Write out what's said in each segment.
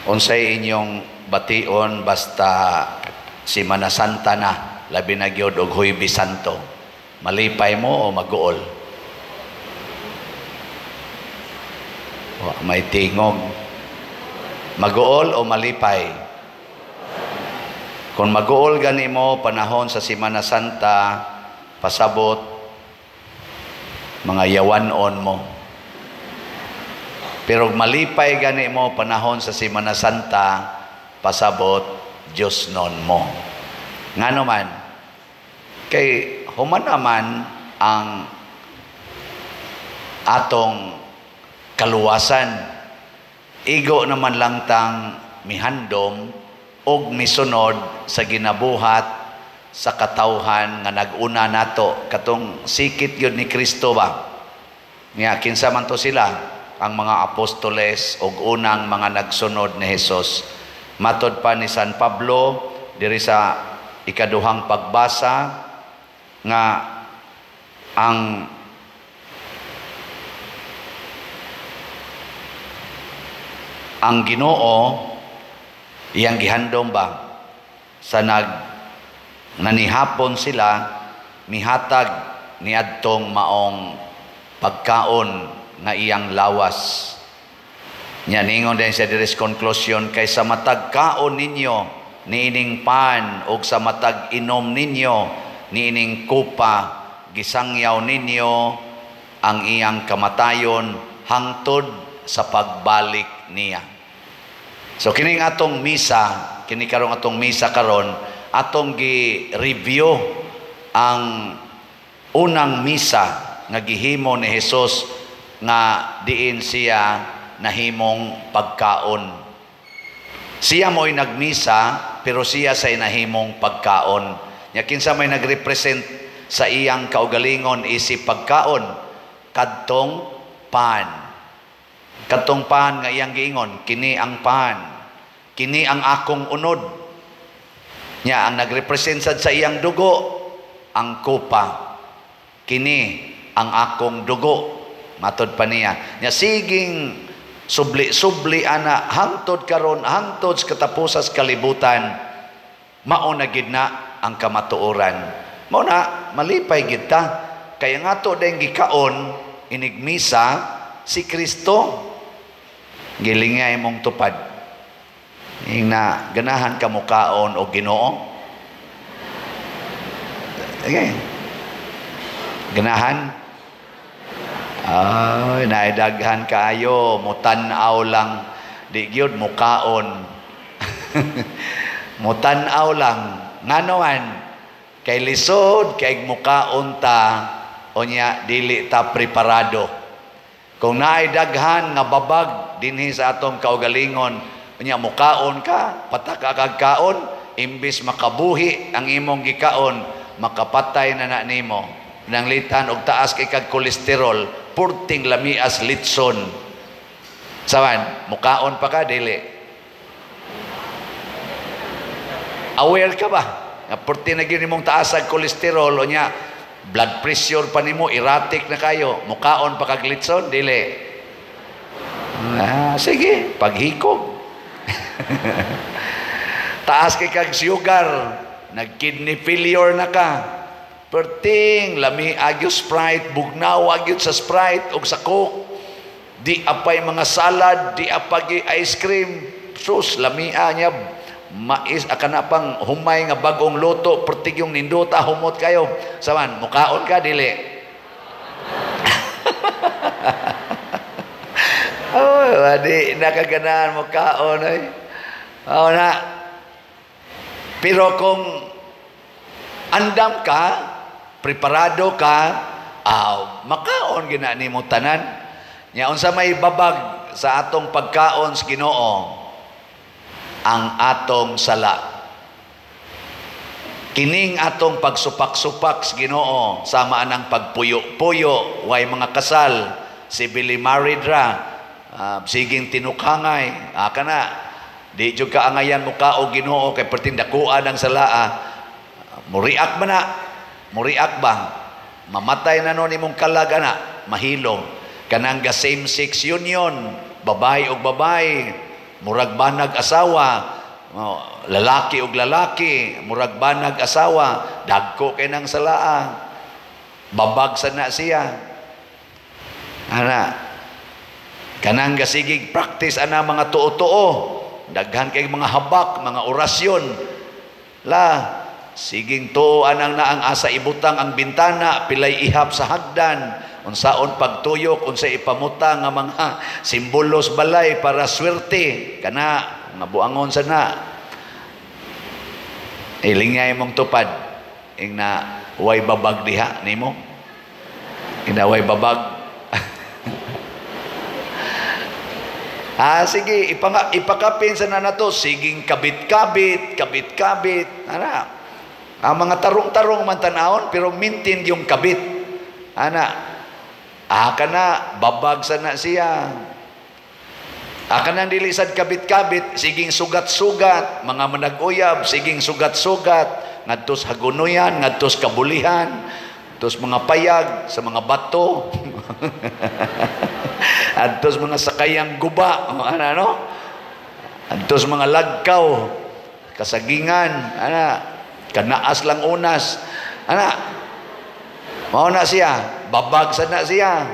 Unsay inyong bation basta Semana Santa na, labi na gyud og Huwebes Santo? Malipay mo o mag-uol? May tingog. Mag-uol o malipay? Kung mag-uol gani mo panahon sa Semana Santa, pasabot mga yawanon mo. Pero malipay gani mo panahon sa Semana Santa, pasabot Diyos non mo. Nga naman, kay human naman ang atong kaluwasan, igo naman lang tang mihandom og misunod sa ginabuhat sa katawhan nga nag-una nato, katong sikit yun ni Kristo ba? Nga kinsa man to sila, ang mga apostoles og unang mga nagsunod ni Hesus. Matod pa ni San Pablo diri sa ikaduhang pagbasa nga ang Ginoo iyang gihandom ba sa nanihapon sila, mihatag niadtong maong pagkaon nga iyang lawas. Nya ningon din sa diris conclusion, kay sa matag kaon ninyo niining pan og sa matag inom ninyo niining kupa, gisangyaw ninyo ang iyang kamatayon hangtod sa pagbalik niya. So kining atong misa, kini karong atong misa karon, atong gi-review ang unang misa nga gihimo ni Hesus nga diin siya nahimong pagkaon. Siya mo'y nagmisa, pero siya say nahimong pagkaon. Nya kinsa may nagrepresent sa iyang kaugalingon isip pagkaon, kadtong pan. Kadtong pan nga iyang giingon, kini ang pan, kini ang akong unod. Nya ang nagrepresent sa iyang dugo, ang kupa, kini ang akong dugo. Matod pa niya, nya siging subli-subli ana hangtod karon, hangtod sa katapusas kalibutan, mao na gid na ang kamatuoran. Mao na malipay gid ta, kaya ngato dayng gikaon inigmisa si Kristo. Gilingay mong tupad ing na ganahan ka mo kaon o Ginoo. Okay. Ganahan. Ay, naidaghan kayo, mutanaw lang, di gyud mukaon. Mutanaw lang, nganoan, kay lisod, kay mukaon ta, onya dili ta preparado. Kung naidaghan nga babag dinhi sa atong kaugalingon, onya mukaon ka, pataka kag kaon, imbis makabuhi ang imong gikaon, makapatay na nimo. Nanglitan og taas kay kag kolesterol, purting lamias litson. Sawan, mukaon pa ka, dili. Aware ka ba? Nga purting na gini mong taas ang kolesterol, o niya, blood pressure pa nimo, erratic na kayo, mukaon pa kag litson, dili. Sige, paghikog. Taas kay kag sugar, nag-kidney failure na ka. Perting lami agyo Sprite, bugnaw agyo sa Sprite o sa Coke, di apay mga salad, di apay ice cream, sus lamia niya mais akana pang humay nga bagong luto, perting yung nindota humot kayo. Saman mukaon ka dili? Oh, di nakaganahan mukaon ay. Oh na. Pero kung andam ka, preparado ka, makaon gina nimo tanan. Nya unsa may babag sa atong pagkaon sa Ginoo? Ang atong sala. Kining atong pagsupak-supak sa Ginoo, sama anang pagpuyo-puyo, way mga kasal, si Billy married ra, siging tinukhangay, kana di jud ka angayan mo ka o Ginoo kay pertindakuan ang salaa. Muriak man na. Muriak ba? Mamatay na nun imong kalaga na, mahilo. Kanang ga same-sex union, babae o babae, murag banag asawa, lalaki og lalaki, murag banag asawa, dagko kay nang salaa, babag sana siya. Ana, kanang gasigig practice ana mga tuo-tuo, daghan kay mga habak, mga orasyon. La, siging tuo anang na ang asa ibutang ang bintana, pilay ihap sa hagdan, unsaon pagtuyok, unsa ipamuta nga mga simbolos balay para swerte, kana nga buangon sana. Ilingay mong tupad, ing na way babag diha nimo. Inaway babag. Sige, ipakapin sa nato, siging kabit-kabit, kabit-kabit. Ana, ang mga tarong-tarong man tanahon, pero mintin yung kabit. Ana, kana, babag sana siya. Kanang dilisad kabit-kabit, siging sugat-sugat, mga manag-uyab, siging sugat-sugat, ngadtos hagunuyan, ngadtos kabulihan, ngadtos mga payag sa mga bato, ngadtos mga sakayang guba, ano? Ngadtos mga lagkaw, kasagingan, kanaas lang unas, mao na siya, babag sana siya.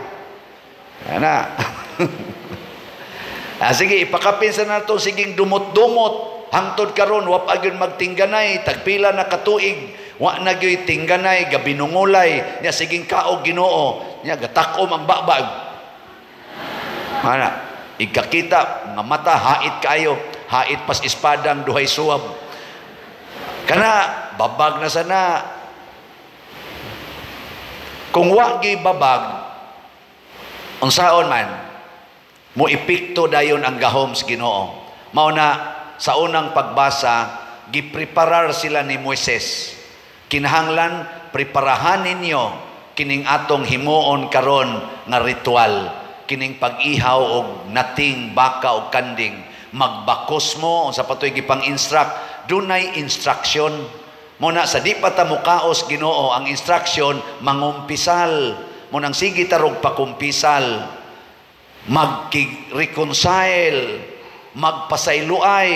Sige, ipakapin sa nato, siging dumot-dumot, hangtod karon wa pa gyud magtingganay, tagpila na katuig, wa na gyud tingganay, gabinungulay, nya siging kaog Ginoo, nya gatakom ang babag. Ikakita nga mata hait kayo, hait pas ispadang duhay suwab. Kana babag na sana. Kung wa gyud babag, unsaon man mo ipikto dayon ang gahom sa Ginoo. Mao na sa unang pagbasa, gipreparar sila ni Moises. Kinahanglan preparahan ninyo kining atong himuon karon nga ritual, kining pag-ihaw og nating baka og kanding. Magbakos mo sa patoy gipang-instruct, dunay instruction. Mo na sa di pa ta mukaos Ginoo ang instruction, mangumpisal. Mo nang sige tarog pakumpisal, mag-reconcile, magpasayloay,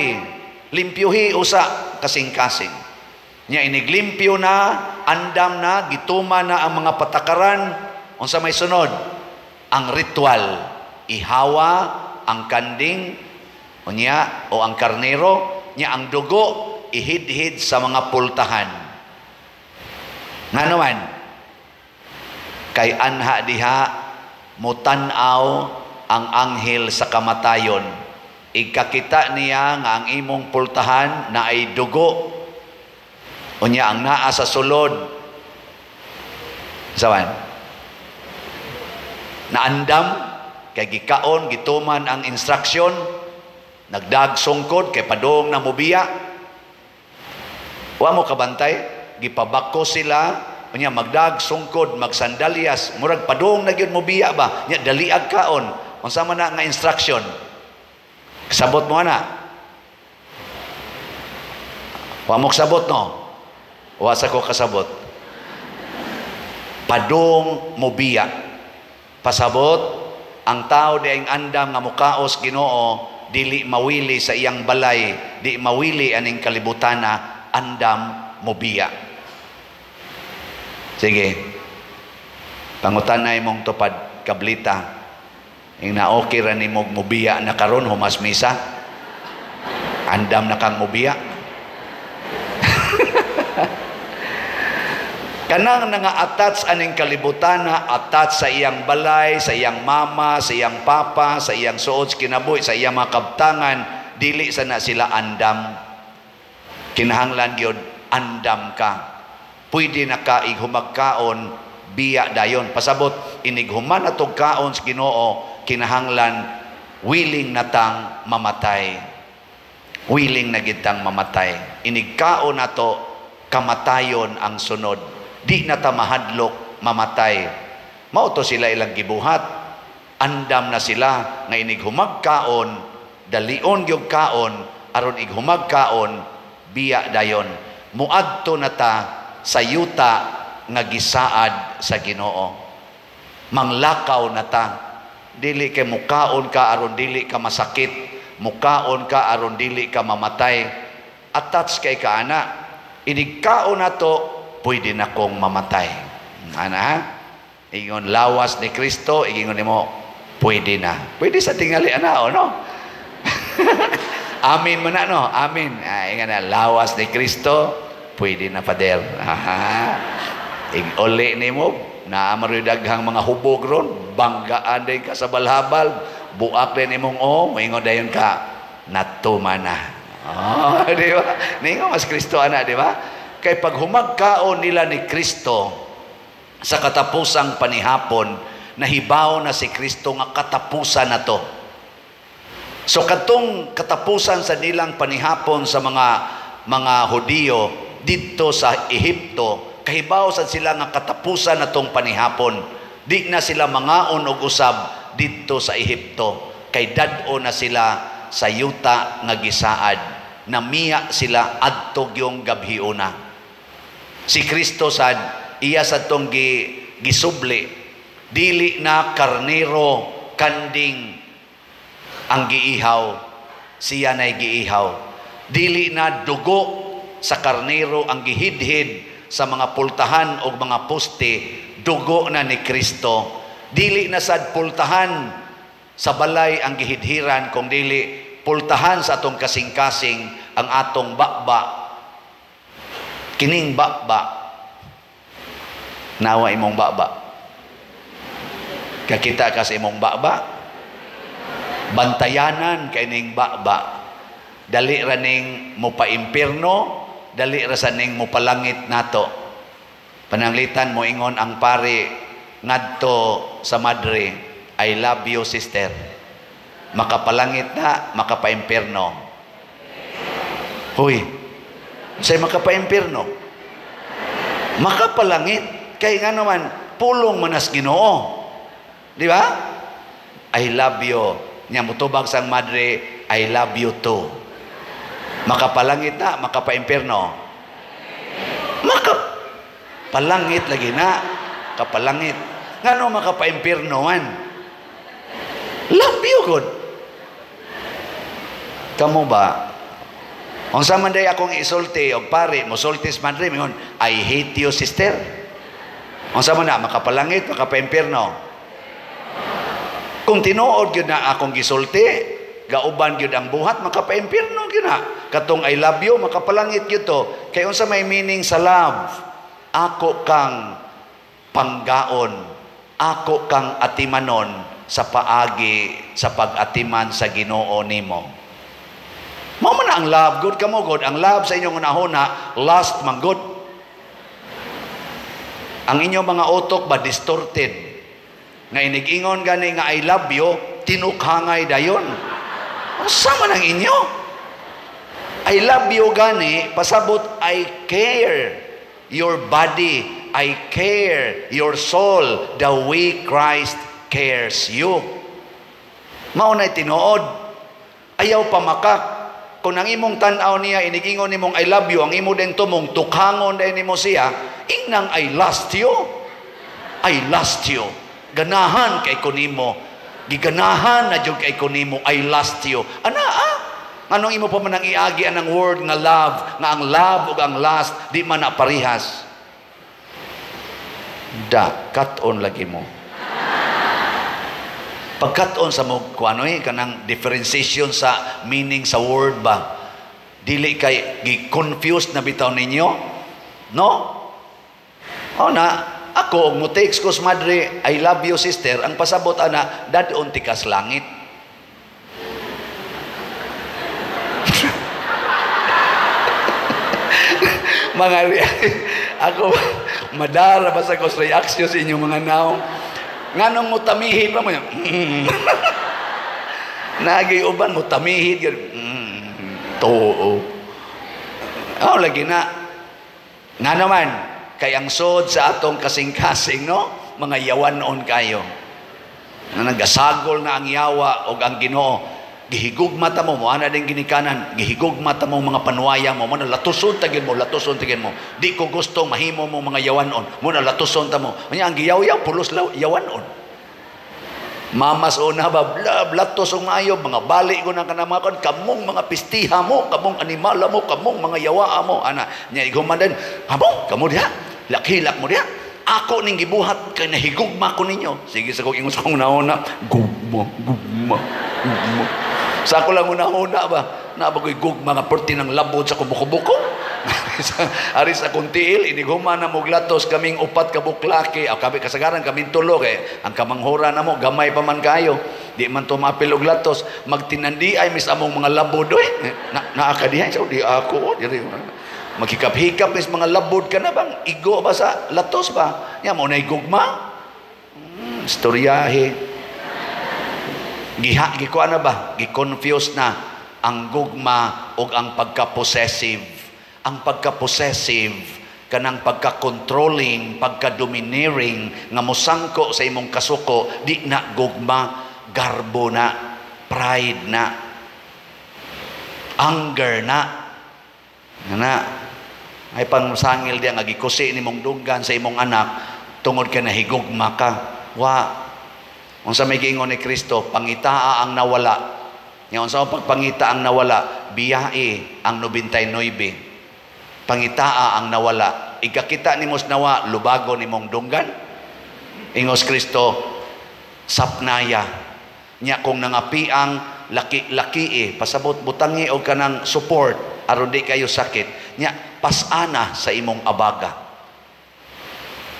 limpyuhi usa kasing-kasing. Nya iniglimpyo na, andam na, gituma na ang mga patakaran. Unsa may sunod? Ang ritual, ihawa ang kanding unya o ang karnero, nya ang dugo ihid-hid sa mga pultahan. Nga naman, kay anha diha mutanaw ang anghel sa kamatayon. Ikakita niya nga ang imong pultahan na ay dugo. Unya ang naa sa sulod. Sawan? Naandam, kay gikaon, gituman ang instruction, nagdag sungkod, kay padong na mubiya. Wa mo kabantay, gipabako sila, unya magdag sungkod, magsandalyas, murag padong na gyud mubiya ba? Nya daliag kaon. Unsa man na nga instruction? Kasabot mo na. Wa mo kasabot no? Wa sa ko kasabot. Padong mubiya. Pasabot ang tao diayng andam nga mukaos Ginoo, dili mawili sa iyang balay, di mawili aning kalibutana, andam mubiya. Sige. Pangutanay mong tupad kablita. Ing na okay ra ni mog mubiya na karon humas misa. Andam na kang mubiya. Kanang nga attach aning kalibutana, attach sa iyang balay, sa iyang mama, sa iyang papa, sa iyang suod kinabuhi, sa iyang mga kabtangan, dili sana sila andam. Kinahanglan gyud andam ka. Pwede na ka ighumagkaon biya dayon. Pasabot inighuman atong kaon sa Ginoo, kinahanglan willing natang mamatay. Willing na gitang mamatay. Inigkaon nato kamatayon ang sunod. Di na ta mahadlok mamatay. Mao to sila ilang gibuhat. Andam na sila nga inighumagkaon, dalion gyud kaon aron ighumagkaon biya dayon. Muadto na ta sa yuta nga gisaad sa Ginoo. Manglakaw na ta. Dili kay mukaon ka aron dili ka masakit, mukaon ka aron dili ka mamatay. Attach kay ka ana. Inigkaon na to, pwede na kong mamatay. Ana ha? Ingon lawas ni Kristo, ingon nimo pwede na. Pwede sa tingali ana, no? Amin man na, no? Amin. Ingon na lawas ni Kristo, pwede na pader. Uli nimo na daghang mga hubog ron, banggaan din ka sa balhabal, buak din imong moingon dayon ka natuman na. Di ba? Ningo mas Kristo ana, di ba? Kay pag humagkaon nila ni Kristo sa katapusang panihapon, nahibaw na si Kristo nga katapusan na to. So katong katapusan sa nilang panihapon sa mga Hudiyo dito sa Ehipto, kahibaw sa sila nga katapusan na tong panihapon. Di na sila mangaon og usab dito sa Ehipto, kay dad-o na sila sa yuta nga gisaad, namiya sila adto yung gabhiuna. Si Kristo sad iya sa tong gisubli, dili na karnero kanding ang giihaw, siya na'y giihaw. Dili na dugo sa karnero ang gihidhid sa mga pultahan o mga poste, dugo na ni Kristo. Dili na sad pultahan sa balay ang gihidhiran, kung dili pultahan sa atong kasing-kasing ang atong bakba. Kining bakba, nawa imong bakba. Kakita ka sa imong bakba, bantayanan kay ning bakba. Dali ra ning mo pa impierno, dali ra sa ning mo palangit nato. Pananglitan mo ingon ang pari ngadto sa madre, I love you sister. Makapalangit na, makapaimpierno. Huy, say makapaimpierno, makapalangit. Kay nga naman, pulong manas Ginoo. Di ba? I love you. Nya mutubag sang madre, I love you too. Makapalangit na, makapaimpierno. Makapalangit lagi na, kapalangit. Nga no makapaimpierno man? Love you good. Kamu ba? Kung sa man day akong isulti o pare, musultis madre, mingon, I hate you sister. Kung sa man na, makapalangit, makapaimpierno. Kung tinuod yun na akong gisulti, gauban yun ang buhat, makapaimpierno yun na. Katong I love you, makapalangit yun to. Kaya unsa may meaning sa love, ako kang panggaon, ako kang atimanon sa paagi, sa pag-atiman sa Ginoo nimo. Mao man ang love, good kamo good. Ang love sa inyong unahona, last man good. Ang inyong mga utok ba distorted? Nga inigingon gani nga I love you, tinukhangay dayon. Sama ng inyo. I love you gani, pasabot I care your body, I care your soul, the way Christ cares you. Maunay tinuod. Ayaw pamakak. Kung ang imong tanaw niya, inigingon nimong I love you, ang imo din tumong tukhangon din nimo siya, ingnang I lost you. I lost you. Ganahan kay kunimo. Giganahan na jud kay kunimo, I lost you. Ana anong imo pa man ang iagi anang word nga love, nga ang love ug ang last di man na parihas. Cut-on lagi mo. Pagkat-on sa mo kuanoy kanang differentiation sa meaning sa word ba, dili kay gi-confused na bitaw ninyo, no? Na ako og mo text ko sa madre, I love you sister, ang pasabot ana dadon ti kas langit. Mga ako madara ba sa ko reaction sa inyong mga naong nganong mo tamihid pa mo nagay uban mo tamihid too lagi na nga naman kay ang sod sa atong kasing-kasing, no, mga yawan noon kayo na nagasagol na ang yawa o ang Ginoo. Gihigugma ta mo ana din ginikanan, gihigugma ta mo mga panuwaya mo na latuson tagin mo, di ko gusto mahimo mo mga yawanon mo na latuson ta mo. Anya ang giyaw-yaw pulos yawanon. Mamas una ba, blatos o maayo, mga balik ko na kanamakon, kamong mga pistiha mo, kamong animala mo, kamong mga yawa mo, ana, niya iguman din, habo, kamu diha, lakhilak mo diha, ako ning gibuhat, kay nahigugma ko ninyo. Sige, sa kong ingon sa kong nauna, gugma. Sa ako lang una ba, nabagoy gugma nga porti ng labod sa kubuko-buko. Ari sa kuntiil, iniguma na mo glatos kaming upat ka buklaki, kami kasagaran kaming tulo kay ang kamanghura na mo gamay pa man kayo, di man tumapil og glatos, magtinandi ay mis among mga labod naakadihay so di ako diri magkikap-hikap mis mga labod ka na bang igo ba sa latos ba nya mo na igugma istoryahe gikuha na ba gi-confuse na ang gugma ug ang pagka-possessive. Ang pagka-possessive, kanang pagka-controlling, pagka-domineering, nga musangko sa imong kasuko, di na gugma, garbo na, pride na, anger na. Ay pangsangil diya, nga gikusi ni mong dunggan sa imong anak, tungod ka na higugma ka. Kung sa may giingon ni Kristo, pangitaa ang nawala. Kung sa pagpangita ang nawala, biyae ang 99. Pangitaa ang nawala. Ikakita ni mos nawa, lubago ni mong dunggan. Ingos Kristo, sapnaya. Nya kung nangapiang laki-laki pasabot butangi o kanang support, aron di kayo sakit. Nya pasana sa imong abaga.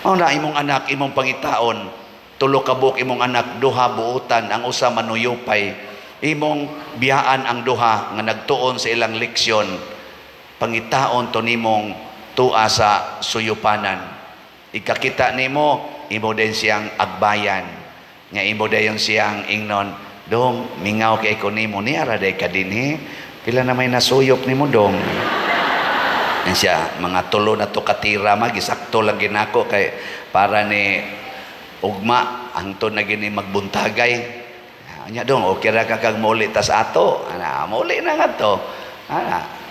Na imong anak, imong pangitaon, tulo ka buok imong anak, duha buutan, ang usa manuyupay. Imong biyaan ang duha nga nagtuon sa ilang leksyon. Pangitaon to nimong tua sa suyupanan. Ikakita nimo, imo din siyang agbayan. Nga imo din siyang ingnon, dong, mingaw kay ko nimo, ni araday ka din pila na may nasuyop nimo dong. Yan siya, mga tulo na to katira, magisakto lang ginako kay para ni ugma, ang to na gini magbuntagay. Anya dong, okay ra ka kag muli tas ato. Muli na nga to.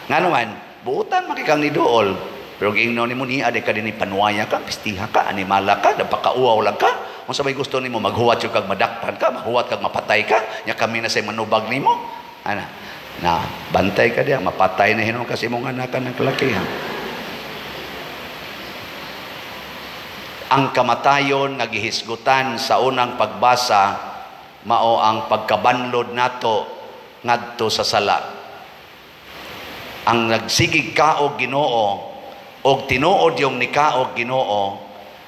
Nga naman, buutan makikang ni dool. Pero giingnaw nimo ni ade ka dinhi panuwaya ka, pistiha ka, animala ka, napakauaw lang ka. Kung sabay gusto nimo maghuwat yung kag madakpan ka, maghuwat kag mapatay ka, nya kami na say manubag nimo. Bantay ka diya, mapatay na hinon kasi mong anakan ng kalakihan. Ang kamatayon nga gihisgutan sa unang pagbasa mao ang pagkabanlod nato ngadto sa sala. Ang nagsigig kaog Ginoo og tinuod yung nikaog Ginoo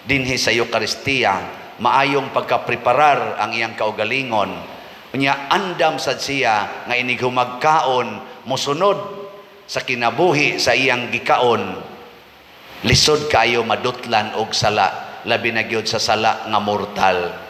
dinhi sa Eucharistia, maayong pagkapreparar ang iyang kaugalingon. Unya andam sad siya nga inig humagkaon mosunod sa kinabuhi sa iyang gikaon. Lisod kayo madutlan og sala, labi na gyud sa sala nga mortal.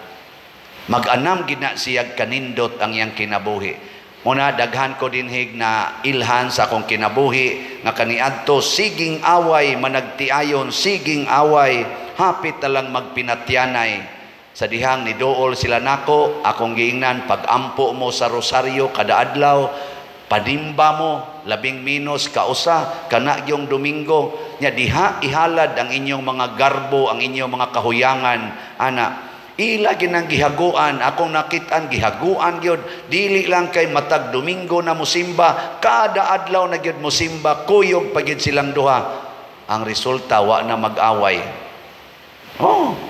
Mag-anam gid na siya kanindot ang iyang kinabuhi. Muna daghan ko dinhig na ilhan sa akong kinabuhi nga kaniadto siging away managtiayon, siging away hapit na lang magpinatyanay. Sa dihang ni dool sila nako, akong giingnan pagampo mo sa rosaryo kada adlaw, padimba mo labing minus kausa kana yung Domingo, nya diha ihalad ang inyong mga garbo, ang inyong mga kahuyangan ana. Ila ginang gihaguan, akong nakitaan gihaguan gyud, dili lang kay matag Domingo na musimba, kada adlaw na gyud musimba, kuyog pa gyud silang duha. Ang resulta wa na mag-away.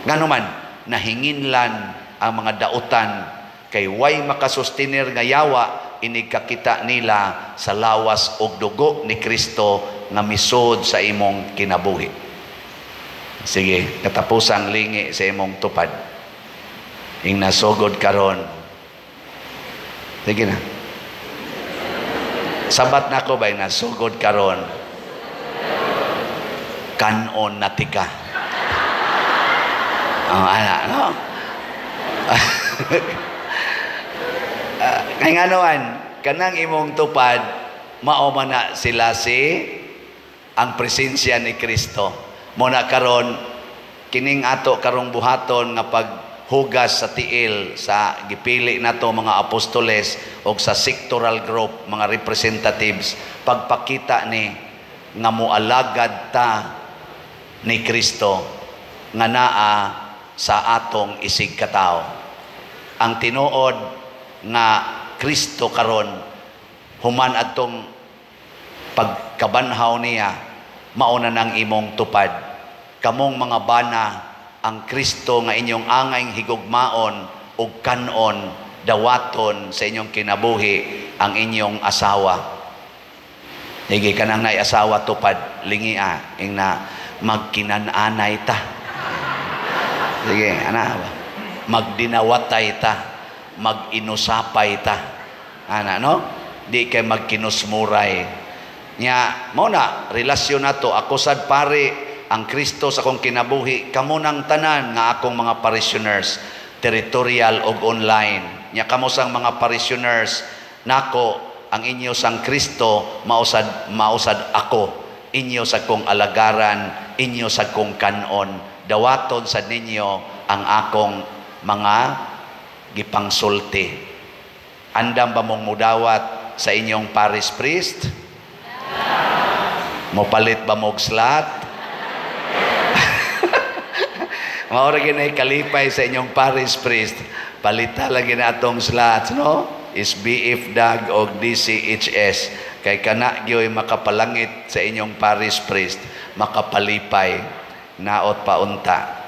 Nganuman nahinginlan ang mga dautan kay way makasustinir nga yawa, inig kakita nila sa lawas og dugo ni Kristo nga misod sa imong kinabuhi. Sige, katapusang lingi sa imong tupad. Ing nasugod karon. Sige na. Sabat na ko ba nasugod karon? Kanon natika. No? Kaya nga naman, kanang imong tupad, mao man na sila ang presensya ni Kristo. Muna karon, kining ato karong buhaton nga paghugas sa tiil sa gipili nato mga apostoles o sa sectoral group, mga representatives, pagpakita ni nga mualagad ta ni Kristo nga naa sa atong isig katao. ang tinuod nga Kristo karon human adtong pagkabanhaw niya mauna nang imong tupad. Kamong mga bana ang Kristo nga inyong angay higugmaon ug kanon dawaton sa inyong kinabuhi ang inyong asawa. Higi ka nang nay asawa tupad lingia ing na magkinananay ta. Sige, ana ba? Magdinawatay ta, maginusapay ta. Ana, no? Di kay magkinusmuray. Nya, mo na, relasyon na to. Ako sad pare, ang Kristo sa akong kinabuhi, kamo nang tanan nga akong mga parishioners, territorial o online. Nya, kamo sang mga parishioners, nako, ang inyo sang Kristo, mausad ako. Inyo sa kong alagaran, inyo sa kong kanon. Dawaton sa ninyo ang akong mga gipangsulti. Andam ba mong mudawat sa inyong parish priest? Mopalit ba mong slot? Maura ginay kalipay sa inyong parish priest. Palita lagi na atong slots, no? SBF DAG o DCHS. Kay kana gyoy makapalangit sa inyong parish priest, makapalipay, naot paunta.